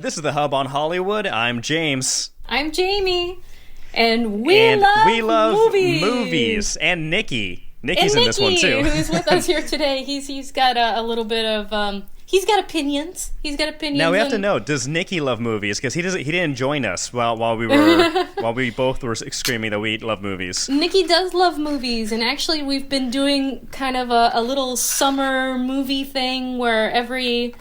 This is the Hub on Hollywood. I'm James. I'm Jamie. And we love movies. And Nikki. Nikki's in this one too. Who's with us here today. He's got a little bit of he's got opinions. Now we have to know, does Nikki love movies? Because he didn't join us while we both were screaming that we love movies. Nikki does love movies, and actually we've been doing kind of a little summer movie thing where every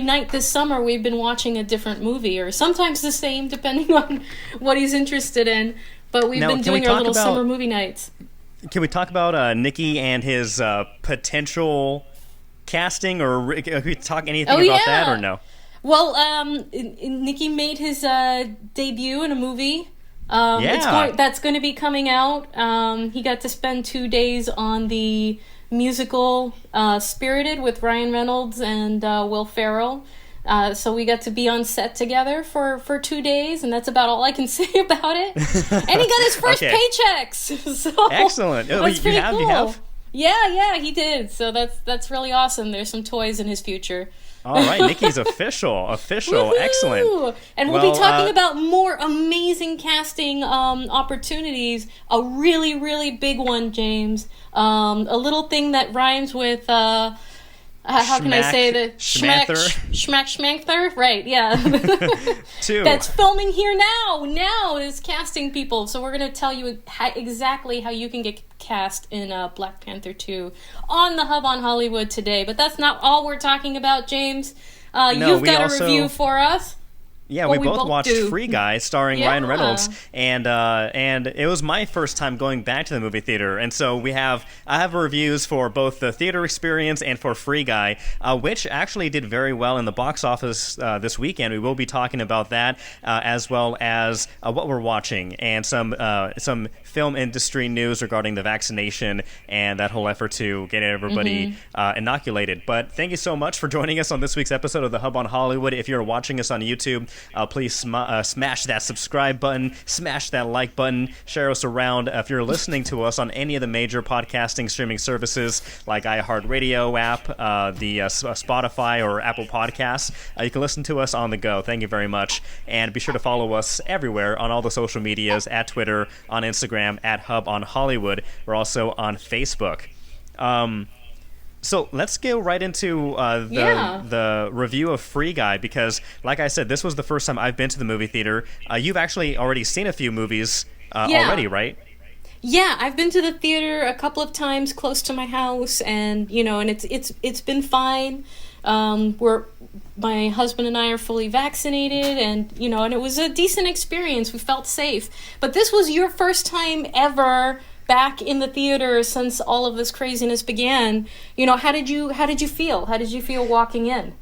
night this summer we've been watching a different movie, or sometimes the same depending on what he's interested in. But we've been doing our little summer movie nights. Can we talk about Nikki and his potential casting, or can we talk anything about that, or no? Well, Nikki made his debut in a movie. That's going to be coming out. He got to spend 2 days on the musical Spirited with Ryan Reynolds and Will Ferrell. So we got to be on set together for 2 days, and that's about all I can say about it. And he got his first paychecks. So excellent. That's pretty cool. You have? Yeah, he did. So that's really awesome. There's some toys in his future. All right, Nikki's official. Excellent. And we'll be talking about more amazing casting opportunities. A really, really big one, James. A little thing that rhymes with... how can I say that? Schmack, right, yeah. That's filming here now is casting people. So we're going to tell you exactly how you can get cast in Black Panther 2 on the Hub on Hollywood today. But that's not all we're talking about, James. You've got a review for us. Yeah, we both watched Free Guy, starring Ryan Reynolds, and it was my first time going back to the movie theater, and so I have reviews for both the theater experience and for Free Guy, which actually did very well in the box office this weekend. We will be talking about that, as well as what we're watching, and some film industry news regarding the vaccination and that whole effort to get everybody inoculated. But thank you so much for joining us on this week's episode of the Hub on Hollywood. If you're watching us on YouTube, please smash that subscribe button, smash that like button, share us around. If you're listening to us on any of the major podcasting streaming services like iHeartRadio app, the Spotify or Apple Podcasts, you can listen to us on the go. Thank you very much. And be sure to follow us everywhere on all the social medias, at Twitter, on Instagram, at Hub on Hollywood. We're also on Facebook. So let's go right into the review of Free Guy, because, like I said, this was the first time I've been to the movie theater. You've actually already seen a few movies already, right? Yeah, I've been to the theater a couple of times close to my house, and it's been fine. My husband and I are fully vaccinated, and it was a decent experience. We felt safe. But this was your first time ever back in the theater since all of this craziness began. How did you feel? How did you feel walking in?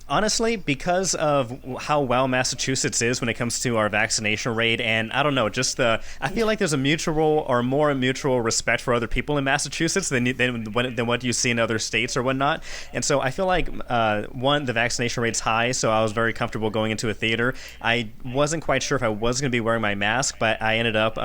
Honestly, because of how well Massachusetts is when it comes to our vaccination rate, and I don't know, I feel like there's a more mutual respect for other people in Massachusetts than what you see in other states or whatnot. And so I feel like, the vaccination rate's high, so I was very comfortable going into a theater. I wasn't quite sure if I was going to be wearing my mask, but I ended up,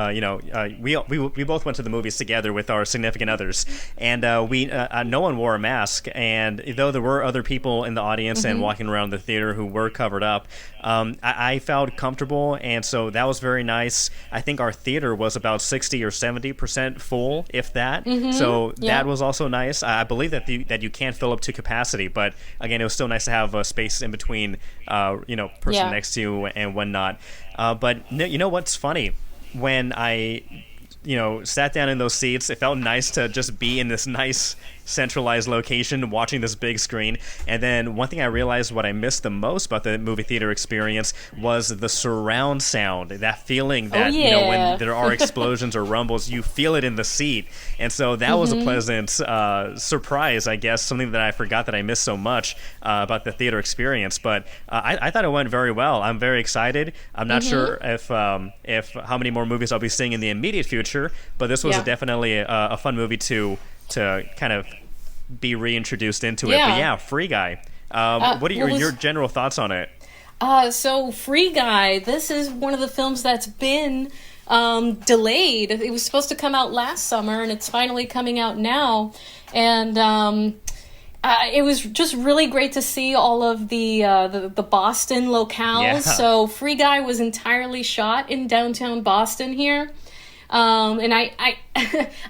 we both went to the movies together with our significant others, and no one wore a mask, and though there were other people in the audience and walking around the theater who were covered up, I felt comfortable, and so that was very nice. I think our theater was about 60 or 70% full, if that. So that was also nice. I believe that you can fill up to capacity, but again, it was still nice to have a space in between, person next to you and whatnot. But you know what's funny? When I sat down in those seats, it felt nice to just be in this nice centralized location watching this big screen. And then one thing I realized, what I missed the most about the movie theater experience was the surround sound, that feeling that when there are explosions or rumbles, you feel it in the seat. And so that was a pleasant surprise, I guess, something that I forgot that I missed so much about the theater experience. But I thought it went very well. I'm very excited. I'm not sure if how many more movies I'll be seeing in the immediate future, but this was definitely a fun movie to kind of be reintroduced into it. But yeah, Free Guy. What are your general thoughts on it? So Free Guy, this is one of the films that's been delayed. It was supposed to come out last summer, and it's finally coming out now. And It was just really great to see all of the Boston locales. Yeah. So Free Guy was entirely shot in downtown Boston here. And I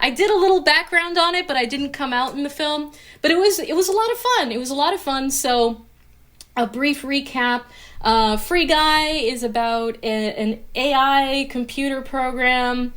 I did a little background on it, but I didn't come out in the film. But it was a lot of fun. It was a lot of fun. So a brief recap. Free Guy is about an AI computer program,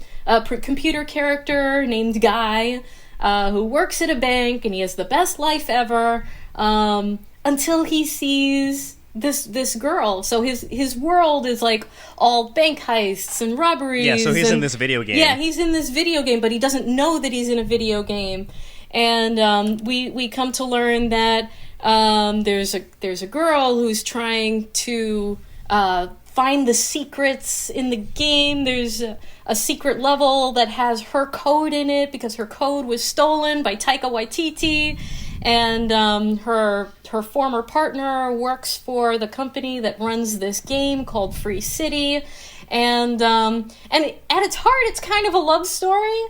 computer character named Guy, who works at a bank, and he has the best life ever, until he sees this girl. So his world is like all bank heists and robberies. Yeah, so he's in this video game. Yeah, he's in this video game, but he doesn't know that he's in a video game. And we come to learn that there's a girl who's trying to find the secrets in the game. There's a secret level that has her code in it because her code was stolen by Taika Waititi, and her former partner works for the company that runs this game called Free City, and at its heart, it's kind of a love story,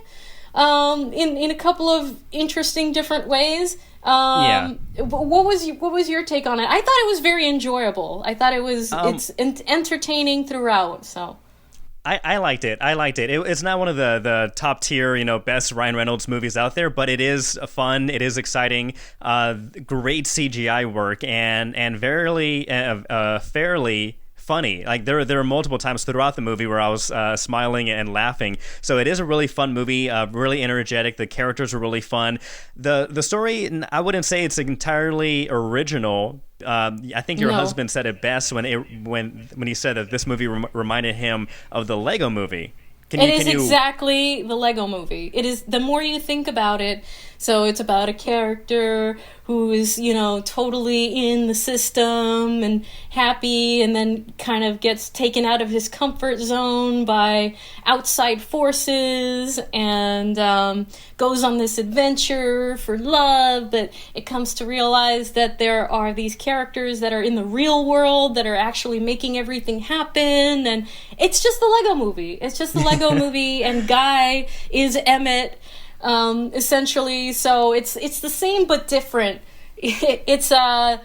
in a couple of interesting different ways. What was your take on it? I thought it was very enjoyable. I thought it's entertaining throughout. So I liked it. It's not one of the top tier, best Ryan Reynolds movies out there, but it is fun. It is exciting. Great CGI work and fairly funny. Like there are multiple times throughout the movie where I was smiling and laughing. So it is a really fun movie, really energetic. The characters are really fun. The story, I wouldn't say it's entirely original. I think your husband said it best when he said that this movie reminded him of the Lego Movie. It is exactly the Lego Movie. It is, the more you think about it. So it's about a character who is, totally in the system and happy, and then kind of gets taken out of his comfort zone by outside forces, and goes on this adventure for love, but it comes to realize that there are these characters that are in the real world that are actually making everything happen, and it's just the Lego Movie. It's just the Lego Movie, and Guy is Emmett, essentially. So it's the same but different. It's the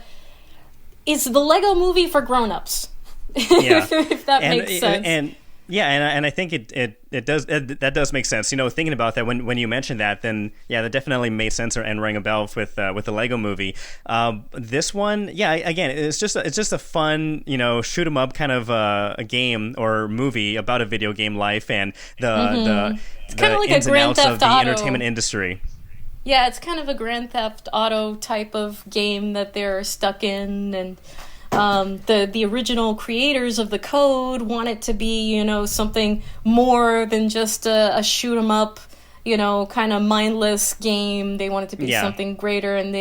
Lego Movie for grown-ups. Yeah. If that makes sense. And I think it does, that does make sense. Thinking about that when you mentioned that, then yeah, that definitely made sense and rang a bell with the Lego Movie. This one, yeah, again, it's just a fun, shoot 'em up kind of a game or movie about a video game life and it's kind of like ins a and Grand outs Theft of the Auto entertainment industry. Yeah, it's kind of a Grand Theft Auto type of game that they're stuck in, and the original creators of the code want it to be, something more than just a shoot 'em up, kind of mindless game. They want it to be something greater, and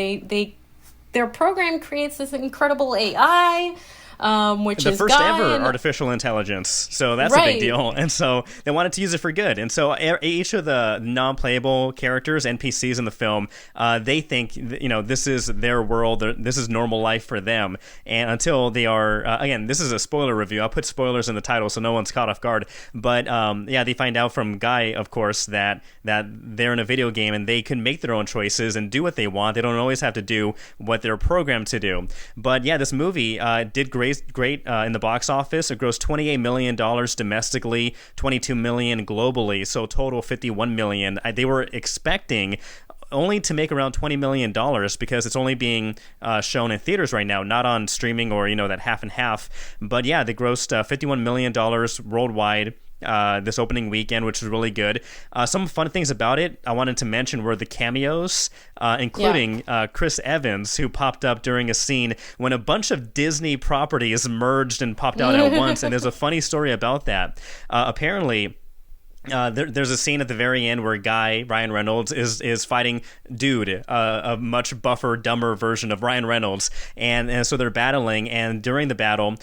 their program creates this incredible AI. Which the is first Guy ever artificial intelligence, so that's a big deal. And so they wanted to use it for good. And so each of the non-playable characters, NPCs in the film, they think this is their world, this is normal life for them. And until they are, again, this is a spoiler review. I'll put spoilers in the title so no one's caught off guard. But they find out from Guy, of course, that they're in a video game and they can make their own choices and do what they want. They don't always have to do what they're programmed to do. But yeah, this movie did great in the box office. It grossed $28 million domestically, $22 million globally, so total $51 million. They were expecting only to make around $20 million because it's only being shown in theaters right now, not on streaming or that half and half. But yeah, they grossed $51 million worldwide this opening weekend, which is really good. Some fun things about it I wanted to mention were the cameos, including Chris Evans, who popped up during a scene when a bunch of Disney properties merged and popped out at once. And there's a funny story about that. Apparently, there's a scene at the very end where Ryan Reynolds is fighting Dude, a much buffer, dumber version of Ryan Reynolds, and so they're battling. And during the battle,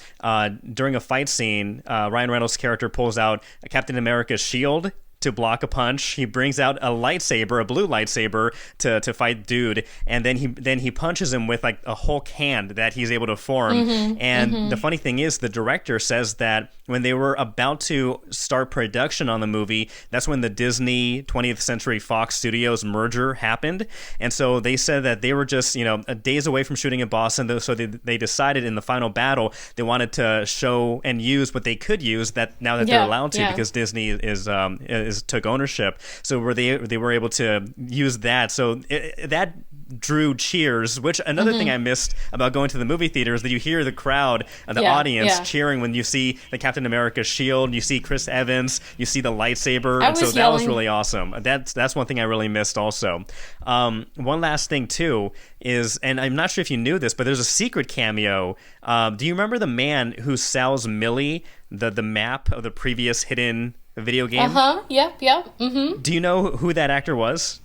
during a fight scene, Ryan Reynolds' character pulls out Captain America's shield to block a punch. He brings out a lightsaber, a blue lightsaber, to fight dude, and then he punches him with like a Hulk hand that he's able to form. And the funny thing is, the director says that when they were about to start production on the movie, that's when the Disney 20th Century Fox Studios merger happened. And so they said that they were just, days away from shooting in Boston. So they decided in the final battle, they wanted to show and use what they could use that now that they're allowed to, because Disney is took ownership. So they were able to use that. So that drew cheers, which another thing I missed about going to the movie theater is that you hear the crowd, the audience cheering when you see the Captain America shield, you see Chris Evans, you see the lightsaber, and so that was really awesome. That's one thing I really missed also. One last thing too is, and I'm not sure if you knew this, but there's a secret cameo. Do you remember the man who sells Millie the map of the previous hidden video game? Yep. Do you know who that actor was?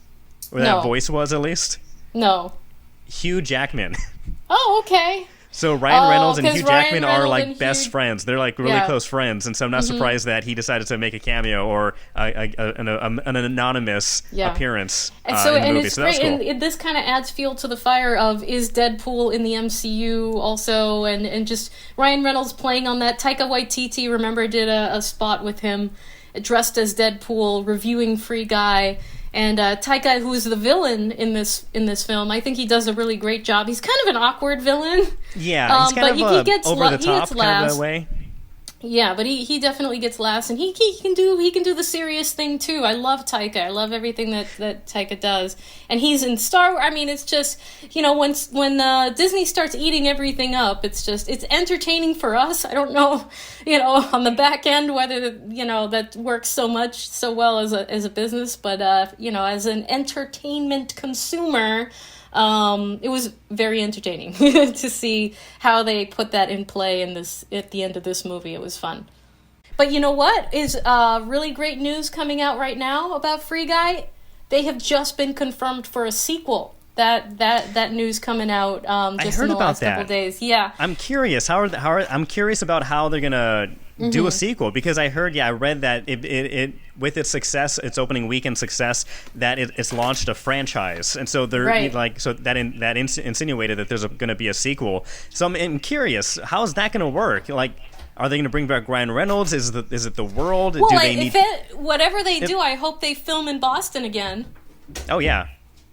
Or that voice was, at least? No. Hugh Jackman. Oh, okay. So Ryan Reynolds and Hugh Jackman are like best Hugh... friends. They're like really close friends, and so I'm not surprised that he decided to make a cameo or an anonymous appearance in the movie. It's so great. That's cool. And this kind of adds fuel to the fire of, is Deadpool in the MCU also, and just Ryan Reynolds playing on that. Taika Waititi, remember, did a spot with him dressed as Deadpool, reviewing Free Guy. And Taika, who is the villain in this film, I think he does a really great job. He's kind of an awkward villain. Yeah, he's kind of he gets over the top kind of a way. Yeah, but he definitely gets laughs, and he can do the serious thing too. I love Taika. I love everything that Taika does, and he's in Star Wars. I mean, it's just, when Disney starts eating everything up, it's entertaining for us. I don't know, on the back end whether that works so well as a business, but as an entertainment consumer. It was very entertaining to see how they put that in play at the end of this movie. It was fun. But you know what is really great news coming out right now about Free Guy? They have just been confirmed for a sequel. That news coming out just in the last couple days. Yeah, I'm curious. I'm curious about how they're gonna do a sequel, because I read that it with its success, its opening weekend success, that it's launched a franchise, and so they're that insinuated that there's going to be a sequel. So I'm curious, how is that going to work? Like, are they going to bring back Ryan Reynolds? Is it the world? Well, whatever they do, I hope they film in Boston again. Oh yeah,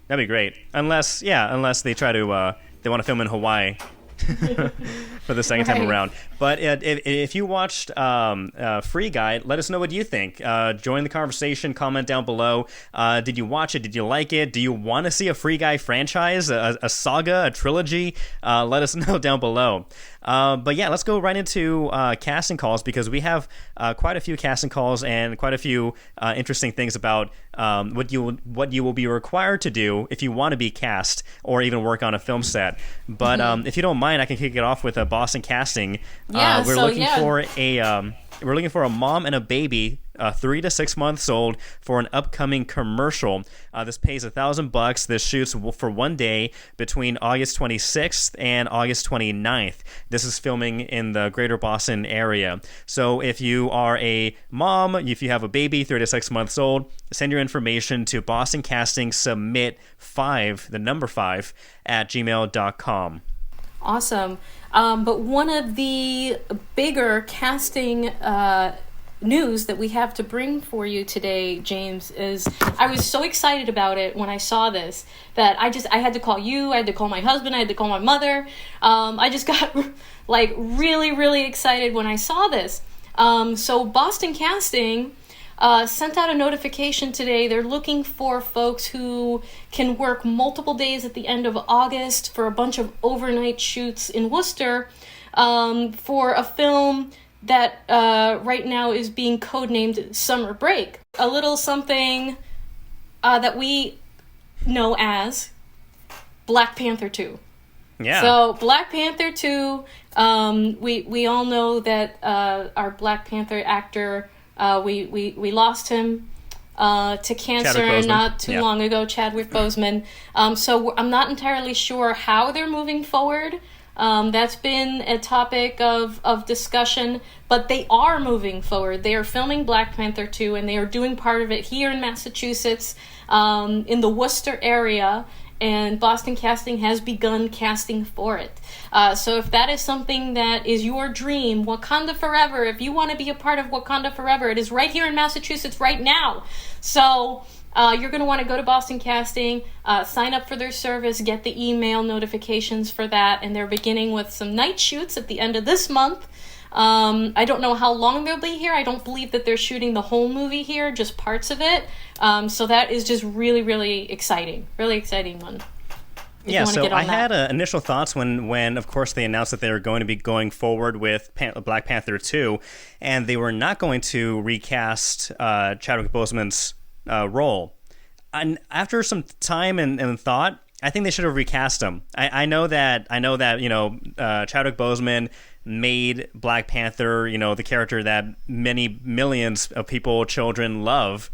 that'd be great. Unless they try to they want to film in Hawaii. For the second time around. But if you watched Free Guy, let us know what you think. Join the conversation, comment down below. Did you watch it? Did you like it? Do you want to see a Free Guy franchise, a saga, a trilogy? Let us know down below. But yeah, let's go right into casting calls, because we have quite a few casting calls and quite a few interesting things about what you will be required to do if you want to be cast or even work on a film set. But if you don't mind, I can kick it off with a Boston casting. We're looking for a mom and a baby, 3 to 6 months old, for an upcoming commercial. This pays $1,000. This shoots for one day between August 26th and August 29th. This is filming in the greater Boston area. So if you are a mom, if you have a baby 3 to 6 months old, send your information to Boston Casting Submit 5, the number 5, at gmail.com. Awesome. But one of the bigger casting news that we have to bring for you today, James, is I was so excited about it when I saw this that I had to call you, I had to call my husband, I had to call my mother. I just got like really, really excited when I saw this. So Boston Casting sent out a notification today. They're looking for folks who can work multiple days at the end of August for a bunch of overnight shoots in Worcester for a film that right now is being codenamed Summer Break. A little something that we know as Black Panther 2. Yeah. So Black Panther 2, we all know that our Black Panther actor, we lost him to cancer not too long ago, Chadwick Boseman. So I'm not entirely sure how they're moving forward That's been a topic of discussion, but they are moving forward. They are filming Black Panther 2, and they are doing part of it here in Massachusetts, in the Worcester area, and Boston Casting has begun casting for it. So if that is something that is your dream, Wakanda Forever, if you want to be a part of Wakanda Forever, it is right here in Massachusetts right now. So you're going to want to go to Boston Casting, sign up for their service, get the email notifications for that, and they're beginning with some night shoots at the end of this month. I don't know how long they'll be here. I don't believe that they're shooting the whole movie here, just parts of it. So that is just really, really exciting. Really exciting one. Yeah, so I had initial thoughts when, of course, they announced that they were going to be going forward with Black Panther 2, and they were not going to recast Chadwick Boseman's role. And after some time and thought, I think they should have recast him. I know that Chadwick Boseman made Black Panther, the character that many millions of people, children, love.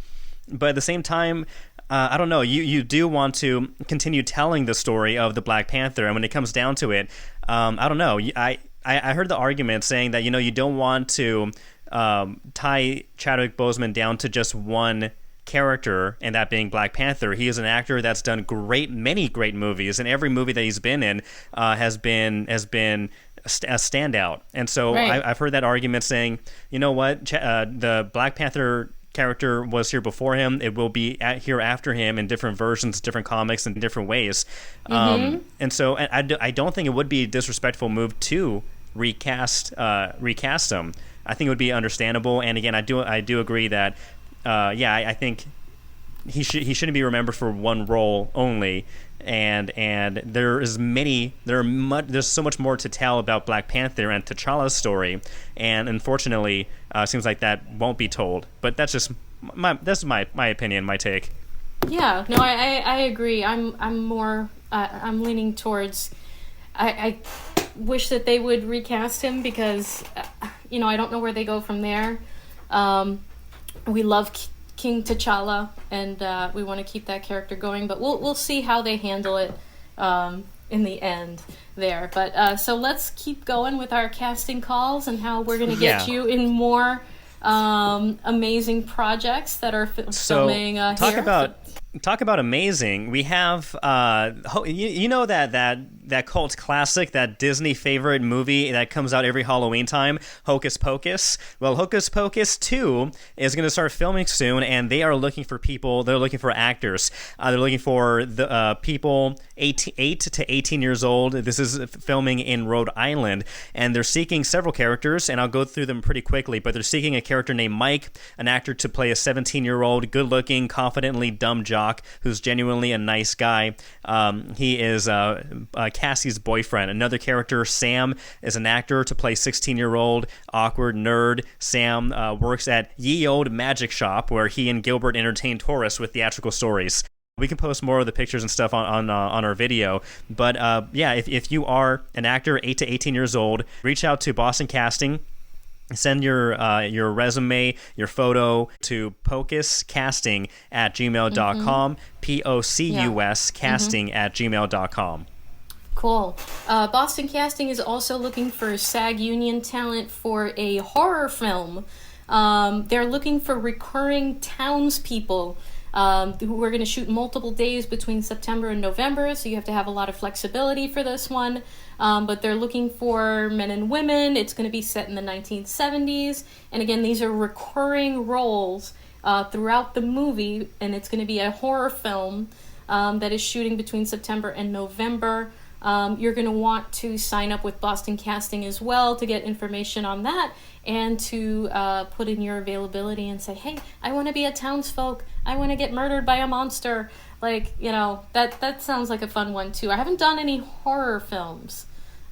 But at the same time, I don't know, you do want to continue telling the story of the Black Panther, and when it comes down to it, I don't know. I heard the argument saying that, you don't want to tie Chadwick Boseman down to just one character, and that being Black Panther. He is an actor that's done many great movies, and every movie that he's been in has been a standout. And so right. I've heard that argument saying, you know what, the Black Panther character was here before him. It will be here after him in different versions, different comics, in different ways. And so I don't think it would be a disrespectful move to recast him. I think it would be understandable. And again, I do agree that I think he shouldn't be remembered for one role only. And there's so much more to tell about Black Panther and T'Challa's story, and unfortunately, it seems like that won't be told. But that's just my opinion, my take. Yeah, no, I agree. I'm more I'm leaning towards I wish that they would recast him because I don't know where they go from there. We love King T'Challa, and we want to keep that character going, but we'll see how they handle it in the end there. But so let's keep going with our casting calls and how we're going to get you in more amazing projects that are filming here. Talk about amazing. We have that cult classic, that Disney favorite movie that comes out every Halloween time, Hocus Pocus. Well, Hocus Pocus 2 is going to start filming soon, and they are looking for people. They're looking for actors. They're looking for the people 8 to 18 years old. This is filming in Rhode Island, and they're seeking several characters, and I'll go through them pretty quickly, but they're seeking a character named Mike, an actor to play a 17-year-old, good-looking, confidently dumb jock who's genuinely a nice guy. He is Cassie's boyfriend. Another character, Sam, is an actor to play 16-year-old awkward nerd. Sam works at Ye Old Magic Shop, where he and Gilbert entertain tourists with theatrical stories. We can post more of the pictures and stuff on our video. But if you are an actor 8 to 18 years old, reach out to Boston Casting. Send your resume, your photo to pocuscasting@gmail.com, POCUS casting@gmail.com. Cool. Boston Casting is also looking for SAG union talent for a horror film. They're looking for recurring townspeople who are going to shoot multiple days between September and November, so you have to have a lot of flexibility for this one. But they're looking for men and women. It's going to be set in the 1970s. And again, these are recurring roles throughout the movie, and it's going to be a horror film that is shooting between September and November. You're going to want to sign up with Boston Casting as well to get information on that, and to put in your availability and say, hey, I want to be a townsfolk. I want to get murdered by a monster. That sounds like a fun one too. I haven't done any horror films,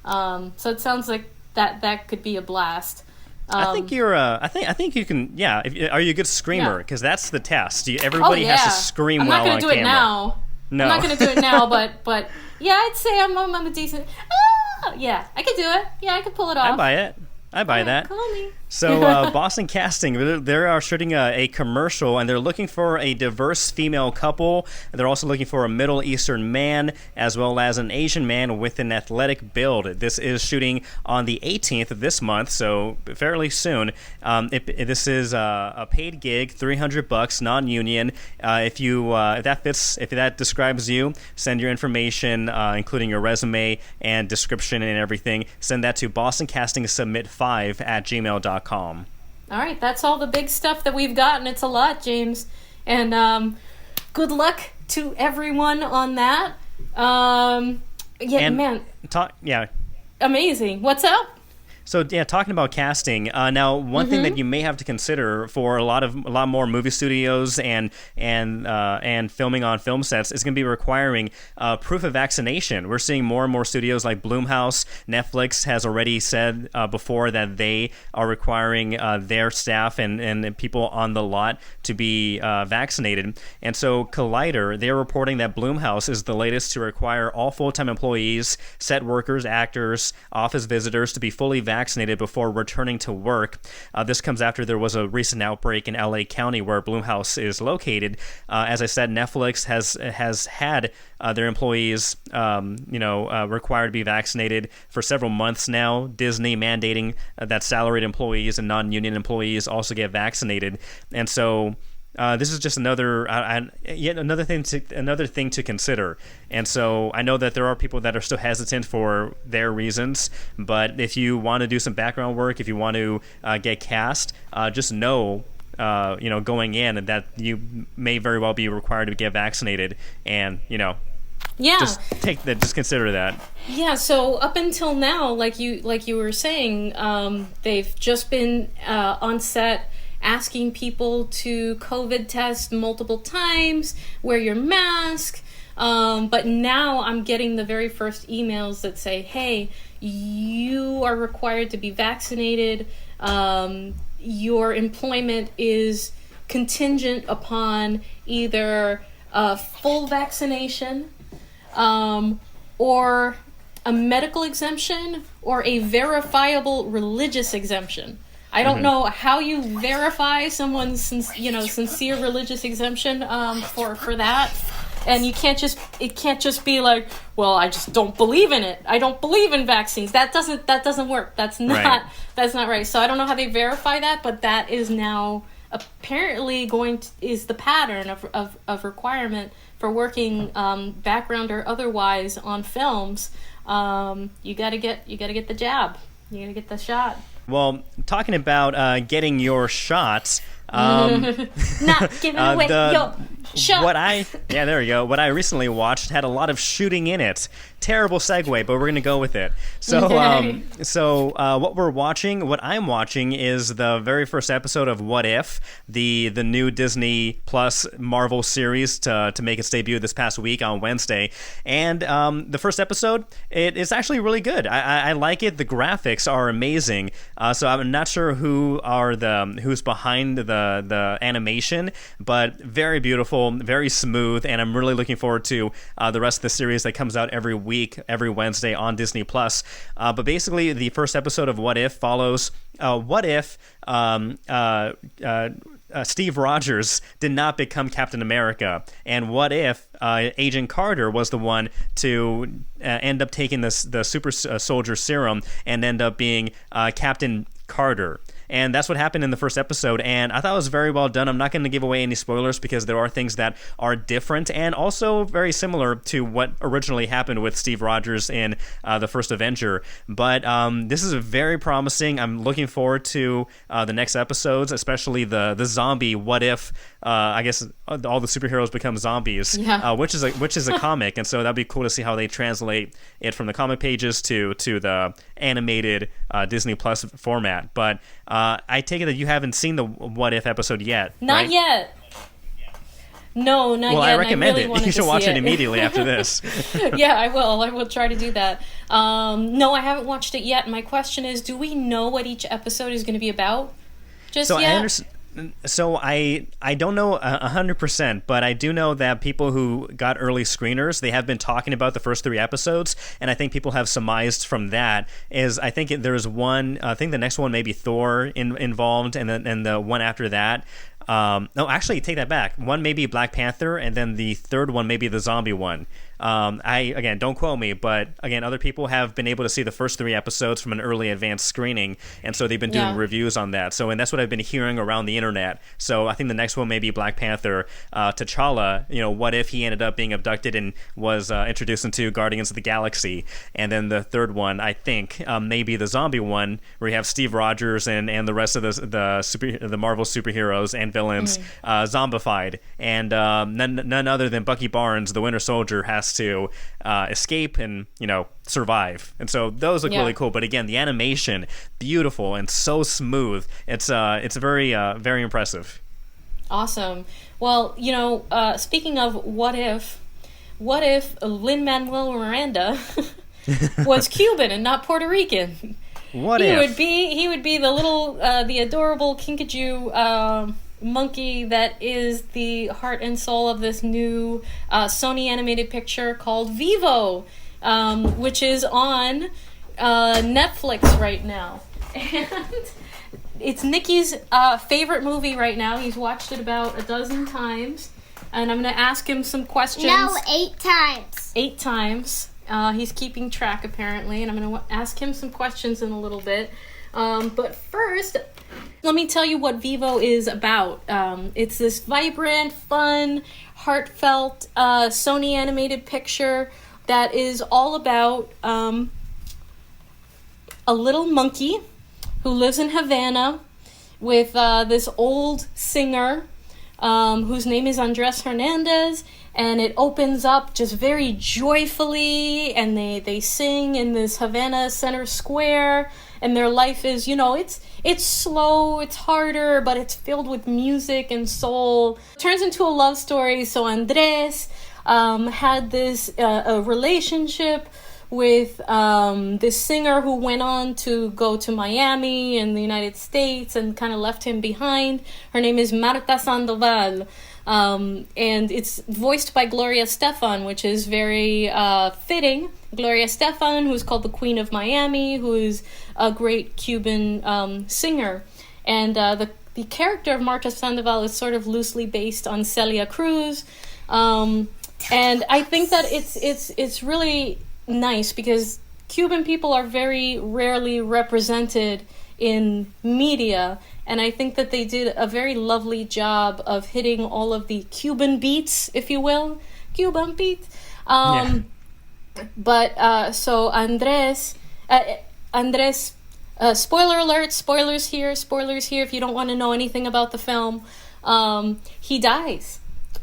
so it sounds like that could be a blast. I think you're. I think you can. Yeah. Are you a good screamer? Because that's the test. Everybody has to scream well on camera. I'm not going to do it now. No. I'm not going to do it now, but yeah, I'd say I'm a decent. Yeah, I could do it. Yeah, I could pull it off. I buy it. I buy that. Call me. So Boston Casting, they are shooting a commercial, and they're looking for a diverse female couple. They're also looking for a Middle Eastern man as well as an Asian man with an athletic build. This is shooting on the 18th of this month, so fairly soon. This is a paid gig, $300, non-union. If that describes you, send your information, including your resume and description and everything. Send that to BostonCastingSubmit5@gmail.com. All right, that's all the big stuff that we've got, and it's a lot, James. And good luck to everyone on that. Amazing. What's up? So talking about casting, now one thing that you may have to consider for a lot more movie studios and filming on film sets is going to be requiring proof of vaccination. We're seeing more and more studios like Blumhouse, Netflix has already said before that they are requiring their staff and people on the lot to be vaccinated. And so Collider, they're reporting that Blumhouse is the latest to require all full-time employees, set workers, actors, office visitors to be fully vaccinated before returning to work. This comes after there was a recent outbreak in LA County where Blumhouse is located. As I said, Netflix has had their employees, required to be vaccinated for several months now. Disney mandating that salaried employees and non-union employees also get vaccinated, and so. This is just another thing to consider, and so I know that there are people that are still hesitant for their reasons. But if you want to do some background work, if you want to get cast, just know, going in that you may very well be required to get vaccinated, and just consider that. Yeah. So up until now, like you were saying, they've just been on set, asking people to COVID test multiple times, wear your mask. But now I'm getting the very first emails that say, hey, you are required to be vaccinated. Your employment is contingent upon either a full vaccination or a medical exemption or a verifiable religious exemption. I don't know how you verify someone's sincere religious exemption for that, and it can't just be like, well, I just don't believe in it. I don't believe in vaccines. That doesn't work. That's not right. So I don't know how they verify that, but that is now apparently is the pattern of requirement for working background or otherwise on films. You gotta get the jab. You gotta get the shot. Well, talking about getting your shots, not giving away your shot. There we go. What I recently watched had a lot of shooting in it. Terrible segue, but we're gonna go with it. So, what I'm watching is the very first episode of What If, the new Disney Plus Marvel series to make its debut this past week on Wednesday. And the first episode, it is actually really good. I like it. The graphics are amazing. So I'm not sure who's behind the animation, but very beautiful, very smooth, and I'm really looking forward to the rest of the series that comes out every week, every Wednesday on Disney Plus. But basically, the first episode of What If follows what if Steve Rogers did not become Captain America, and what if Agent Carter was the one to end up taking the super soldier serum and end up being Captain Carter. And that's what happened in the first episode, and I thought it was very well done. I'm not going to give away any spoilers because there are things that are different and also very similar to what originally happened with Steve Rogers in the first Avenger. But this is very promising. I'm looking forward to the next episodes, especially the zombie what if I guess all the superheroes become zombies, which is a comic, and so that'd be cool to see how they translate it from the comic pages to the animated Disney Plus format. But I take it that you haven't seen the What If episode yet. Not right? yet. No, not yet. Well, I recommend really it. You should watch it immediately after this. Yeah, I will. I will try to do that. No, I haven't watched it yet. My question is, do we know what each episode is going to be about just yet? So I don't know 100%, but I do know that people who got early screeners, they have been talking about the first 3 episodes, and I think people have surmised from that is I think there's one. I think the next one may be Thor involved, and then and the one after that. No, actually, take that back. One may be Black Panther, and then the third one may be the zombie one. I again, don't quote me, but again, other people have been able to see the first 3 episodes from an early advanced screening, and so they've been doing reviews on that. So, and that's what I've been hearing around the internet. So, I think the next one may be Black Panther. T'Challa, what if he ended up being abducted and was introduced into Guardians of the Galaxy? And then the third one, I think, maybe the zombie one, where you have Steve Rogers and the rest of the Marvel superheroes and villains zombified, and none other than Bucky Barnes, the Winter Soldier, has to escape and survive. And so those look really cool. But again, the animation, beautiful and so smooth. It's very very impressive. Awesome. Well, speaking of what if Lin-Manuel Miranda was Cuban and not Puerto Rican? He would be the little the adorable kinkajou monkey that is the heart and soul of this new Sony animated picture called Vivo, which is on Netflix right now. And it's Nicky's favorite movie right now. He's watched it about a dozen times. And I'm going to ask him some questions. No, 8 times. 8 times. He's keeping track, apparently. And I'm going to ask him some questions in a little bit. But first, let me tell you what Vivo is about. It's this vibrant, fun, heartfelt Sony animated picture that is all about a little monkey who lives in Havana with this old singer whose name is Andres Hernandez. And it opens up just very joyfully, and they sing in this Havana center square, and their life is, it's slow, it's harder, but it's filled with music and soul. It turns into a love story. So Andres had this a relationship with this singer who went on to go to Miami in the United States and kind of left him behind. Her name is Marta Sandoval. And it's voiced by Gloria Estefan, which is very fitting. Gloria Estefan, who's called the Queen of Miami, who is a great Cuban singer. And the character of Marta Sandoval is sort of loosely based on Celia Cruz. And I think that it's really nice because Cuban people are very rarely represented in media, and I think that they did a very lovely job of hitting all of the Cuban beats, if you will. Cuban beats. But so Andres, spoiler alert, spoilers here if you don't want to know anything about the film. He dies,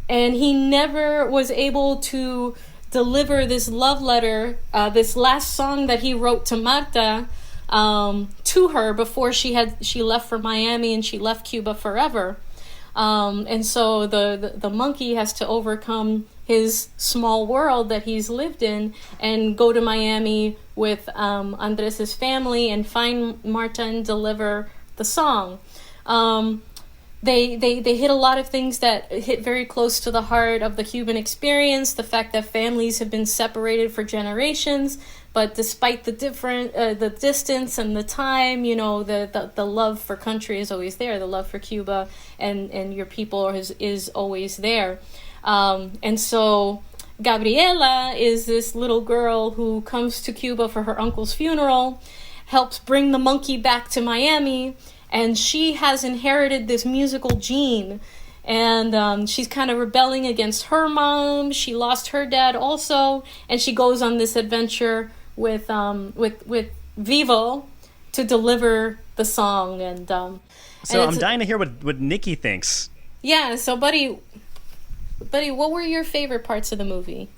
and he never was able to deliver this love letter, this last song that he wrote to Marta, to her before she left for Miami and she left Cuba forever. And so the monkey has to overcome his small world that he's lived in and go to Miami with Andres's family and find Marta and deliver the song. They hit a lot of things that hit very close to the heart of the Cuban experience. The fact that families have been separated for generations, but despite the the distance and the time, the love for country is always there. The love for Cuba and your people is always there. And so Gabriela is this little girl who comes to Cuba for her uncle's funeral, helps bring the monkey back to Miami. And she has inherited this musical gene, and she's kind of rebelling against her mom. She lost her dad also, and she goes on this adventure with Vivo to deliver the song. And so I'm dying to hear what Nicky thinks. Yeah. So, buddy, what were your favorite parts of the movie?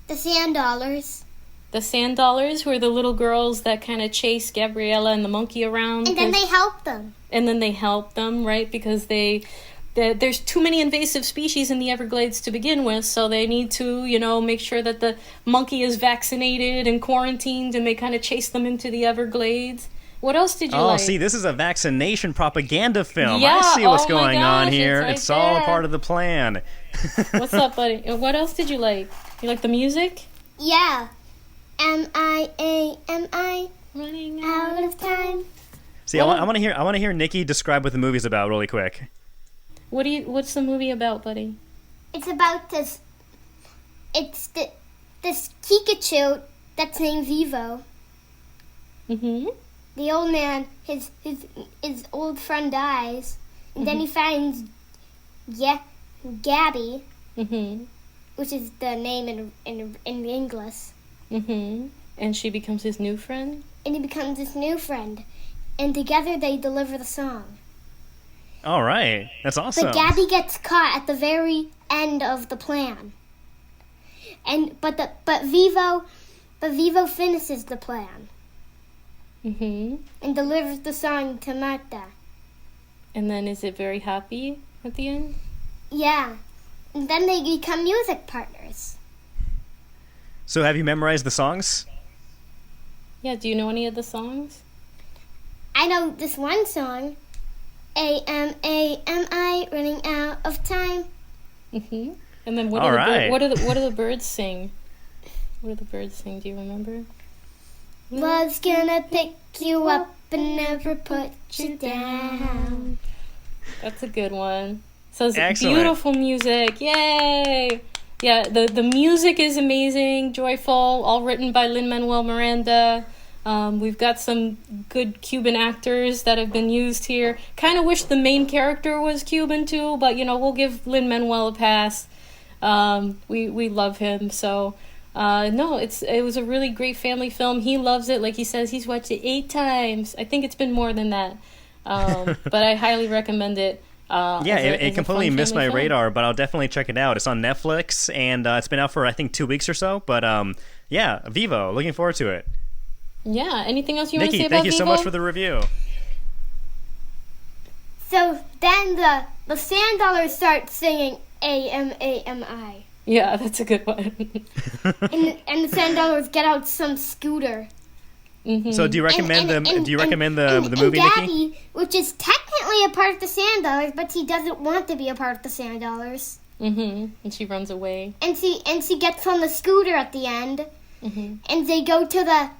The sand dollars. The sand dollars, who are the little girls that kind of chase Gabriella and the monkey around. And then they help them. And then they help them, right? Because there's too many invasive species in the Everglades to begin with, so they need to, make sure that the monkey is vaccinated and quarantined, and they kind of chase them into the Everglades. What else did you Oh, like? see, this is a vaccination propaganda film. Yeah, I see what's oh my going on gosh, here. it's It's right all a there. part of the plan. What's up, buddy? What else did you like? You like the music? Yeah. M-I-A-M-I, Running out of time. See, I want to hear Nikki describe what the movie's about really quick. What's the movie about, buddy? It's about this. This Pikachu that's named Vivo. Mm-hmm. The old man, his old friend dies, and then he finds Gabby, Mm-hmm. which is the name in English, Mm-hmm. And she becomes his new friend? and he becomes his new friend, and together they deliver the song. All right. That's awesome. But Gabby gets caught at the very end of the plan, but Vivo finishes the plan Mm-hmm. and delivers the song to Martha. And then is it very happy at the end? Yeah, and then they become music partners. So have you memorized the songs? Yeah, do you know any of the songs? I know this one song, A-M-A-M-I, running out of time. Mm-hmm. And then what All do right. what do the birds sing? What do the birds sing? Do you remember? Was gonna pick you up and never put you down. That's a good one. So it's Excellent. beautiful music. Yay! Yeah, the music is amazing, joyful, all written by Lin-Manuel Miranda. We've got some good Cuban actors that have been used here. Kind of wish the main character was Cuban too, but we'll give Lin-Manuel a pass. We love him, so no, it was a really great family film. He loves it. Like he says, he's watched it 8 times. I think it's been more than that. But I highly recommend it. It completely missed my radar, but I'll definitely check it out. It's on Netflix, and it's been out for, I think, 2 weeks or so. But, yeah, Vivo. Looking forward to it. Yeah, anything else you want to Nikki, say about thank you so Vivo? much for the review. So then the sand dollars start singing A-M-A-M-I. Yeah, that's a good one. And the sand dollars get out some scooter. Mm-hmm. So do you recommend the movie, Gabby, Nikki? which is technically a part of the sand dollars, but she doesn't want to be a part of the sand dollars. Mm-hmm. And she runs away. And she gets on the scooter at the end, Mm-hmm. and they go to the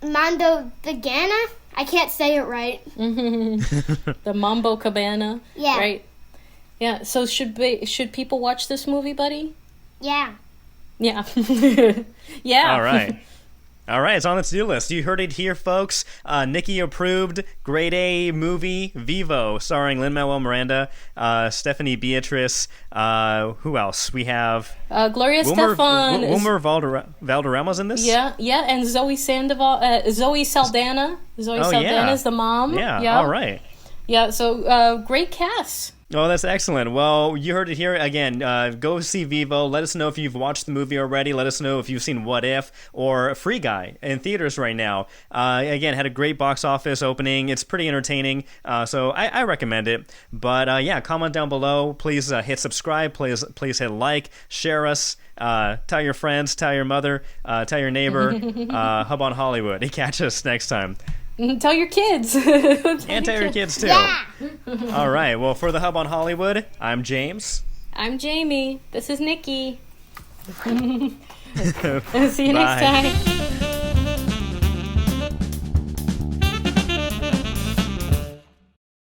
Mondo Vegana. I can't say it right. Mm-hmm. The Mambo Cabana. Yeah. Right. Yeah. So should people watch this movie, buddy? Yeah. Yeah. Yeah. All right. All right, it's on the to-do list. You heard it here, folks. Nikki approved grade A movie Vivo, starring Lin-Manuel Miranda, Stephanie Beatrice. Who else? We have Gloria Estefan. Wilmer Valderrama's in this. Yeah, and Zoe Saldana. Zoe Saldana yeah. is the mom. Yeah. All right. Yeah. So great cast. Oh, that's excellent. Well, you heard it here again. Go see Vivo. Let us know if you've watched the movie already. Let us know if you've seen What If or Free Guy in theaters right now. Again, had a great box office opening. It's pretty entertaining, so I recommend it. But yeah, comment down below. Please hit subscribe. Please hit like. Share us. Tell your friends. Tell your mother. Tell your neighbor. Hub on Hollywood. Catch us next time. Tell your kids. And tell your kids too. Yeah. All right. Well, for the Hub on Hollywood, I'm James. I'm Jamie. This is Nikki. See you next Bye. time.